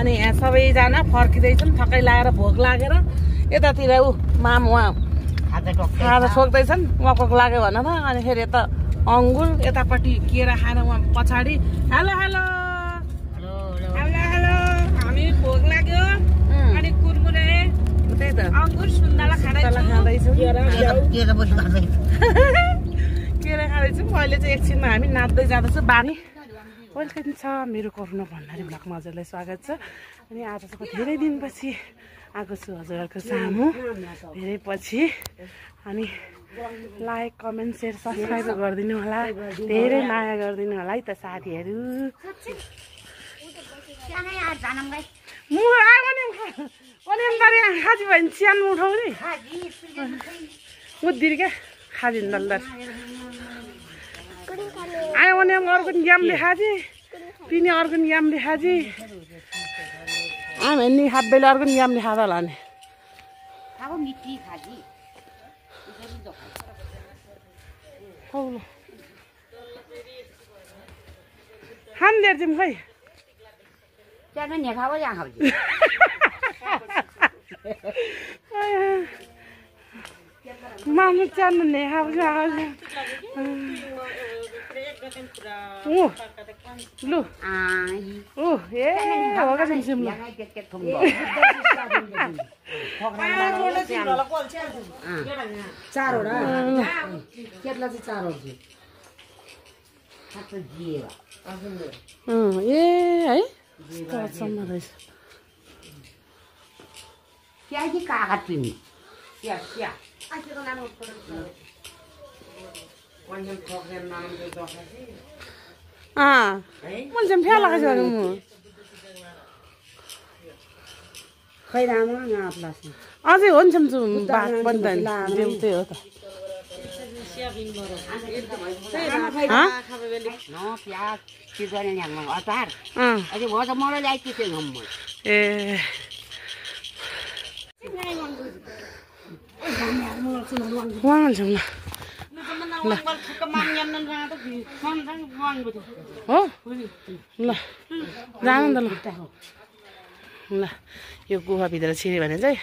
अनि यहाँ सबैजना फर्किँदैछन् थकै लागेर भोक लागेर यतातिर ऊ माम उहाँ खाजा ठोक्दैछन् उहाँको लाग्यो भनेर अनि फेरि यता अङ्गुर यतापट्टि केरा खाएर उहाँ पछाडि हेलो हेलो हेलो हेलो हामी भोक लाग्यो अनि कुरमुरे त्यही त अङ्गुर सुन्तला खाँदैछौँ केरा खाँदैछौँ अहिले चाहिँ एकछिनमा हामी नाच्दै जाँदैछौँ बानी वेलकम छ मेरो कोरोना भण्डारी ब्लगमा हजुरलाई स्वागत छ अनि आज चाहिँ धेरै दिनपछि आएको छु हजुरहरूको सामु धेरै पछि अनि लाइक कमेन्ट सेयर सब्सक्राइब गरिदिनु होला धेरै माया गरिदिनु होला है त साथीहरू खाजी भयो भने चियान उठाउने मुद्दिर क्या खाजी दलदार आयो भने अर्को यामले खाजी पिने अर्को यामले खाजी आयो भने नि हाब्बेले अर्को यामले खाँदा होला नि खाँदै तिमी खै मानु च्यान्नु नि लु ए हो क्या सिम चारवटा केटला चाहिँ चारवटा ए है सम्म रहेछ कि कागज पिनी मैले फ्याला खाइस भने म खै राम्रो अझै हो नि सम्झु बात पनि त्यही हो त ए उहाँ जाउँ ल हो ल जानु नि त ल यो गुफाभित्र छिर्यो भने चाहिँ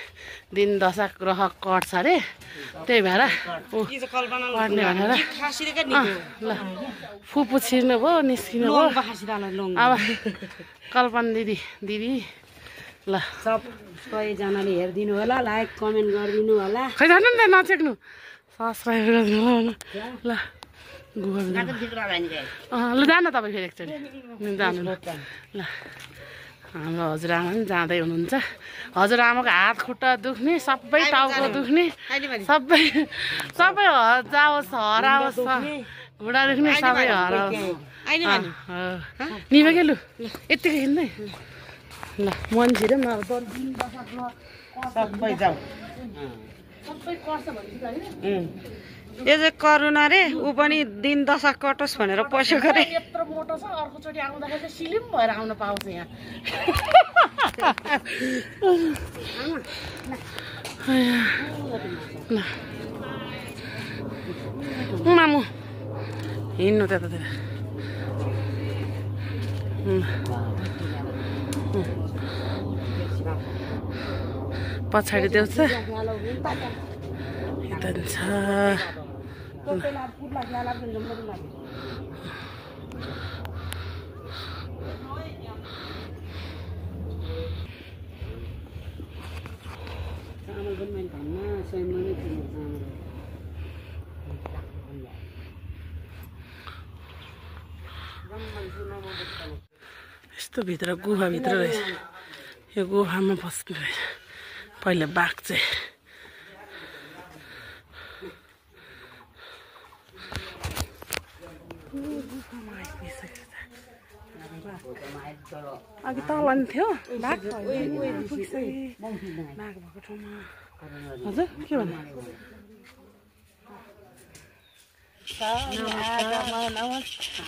दिन दशा ग्रह कट्छ अरे त्यही भएर कट्ने भनेर ल फुपू छिर्नु भयो निस्किनु भयो अब कल्पना दिदी ल सबैजनाले हेरिदिनु होला लाइक कमेन्ट गरिदिनु होला खै जानु नि त नचेक्नु सब्सक्राइब गरिदिनु होला ल गुफा ल जानु तपाईँ फेरि एकचोटि जानु ल हाम्रो हजुरआमा पनि जाँदै हुनुहुन्छ हजुरआमाको हात खुट्टा दुख्ने सबै टाउको दुख्ने सबै जाओस् हराओस् घुँडा दुख्ने सबै हराओस् निभे के लु यत्तिकै हिँड्दै ल मन छिर्यो नि अब सबै जाऊ यो चाहिँ करुणा रे ऊ पनि दिन दशा कटोस् भनेर पैसा गरे यत्रो मोटो छ अर्कोचोटि आउँदाखेरि चाहिँ सिलिम भएर आउन पाउँछ यहाँ मामु हिँड्नु त्यतातिर पछाडि देउँछ यता छ यस्तो भित्र गुफाभित्र रहेछ यो गुफामा बस्नु रहेछ पहिले बाघ चाहिँ अघि तल नि थियो बाघ भएको ठाउँमा हजुर के भन्नु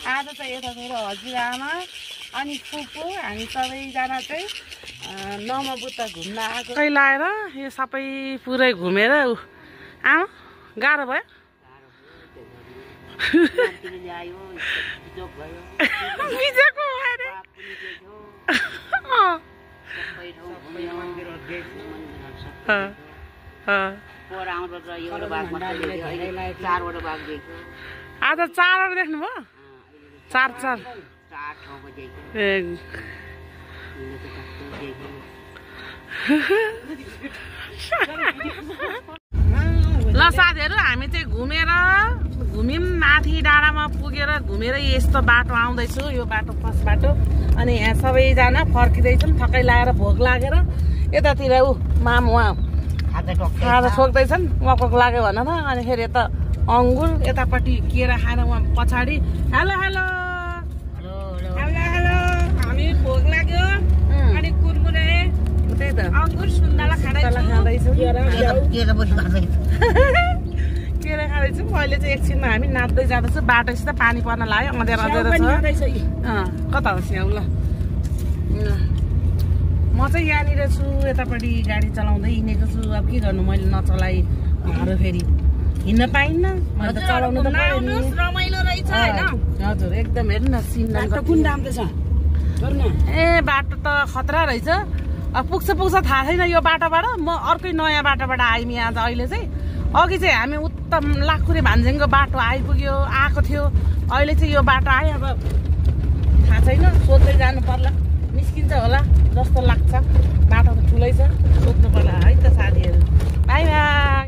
आज चाहिँ यता मेरो हजुरआमा अनि फुपू हामी सबैजना चाहिँ नमबुद्ध घुम्न आएको कहिले लाएर यो सबै पुरै घुमेर आमा गाह्रो भयो बिजेको आज 4 देख्नुभयो 4 ए ल साथीहरू हामी चाहिँ घुम्यौँ माथि डाँडामा पुगेर घुमेर यस्तो बाटो आउँदैछु यो बाटो फर्स्ट बाटो अनि यहाँ सबैजना फर्किँदैछौँ थकै लागेर भोक लागेर यतातिर ऊ मामु उहाँ खाजा ठोक्दैछन् वकक लाग्यो भन त अनि फेरि यता अङ्गुर यतापट्टि केरा खाएर उहाँ पछाडि हेलो हेलो हेलो हेलो हामी भोक लाग्यो अनि कुरमुरे त्यही त अङ्गुर सुन्तला खाँदैछौँ केरा खाँदैछौँ अहिले चाहिँ एकछिनमा हामी नाच्दै जाँदैछौँ बाटोसित पानी पर्न लाग्यो अँध्यारो अँध्यारो छ कता होस् यहाँ ल म चाहिँ यहाँनिर छु यतापट्टि गाडी चलाउँदै हिँडेको छु अब के गर्नु मैले नचलाइ घर फेरि हिँड्न पाइन्न मैले त चलाउनु त पर्यो नि रमाइलो रहेछ हैन हजुर एकदम हेर्नु न सिन कुन दाम त छ ए बाटो त खतरा रहेछ पुग्छ थाहा छैन यो बाटोबाट म अर्कै नयाँ बाटोबाट आइमी आज अहिले चाहिँ अघि चाहिँ हामी उत्तम लाखुरे भान्जेङको बाटो आइपुग्यो आएको थियो अहिले चाहिँ यो बाटो आयो अब थाहा छैन सोध्दै जानु पर्ला निस्किन्छ होला जस्तो लाग्छ बाटो त ठुलै छ सोध्नु पर्ला है त साथीहरू बाई बाई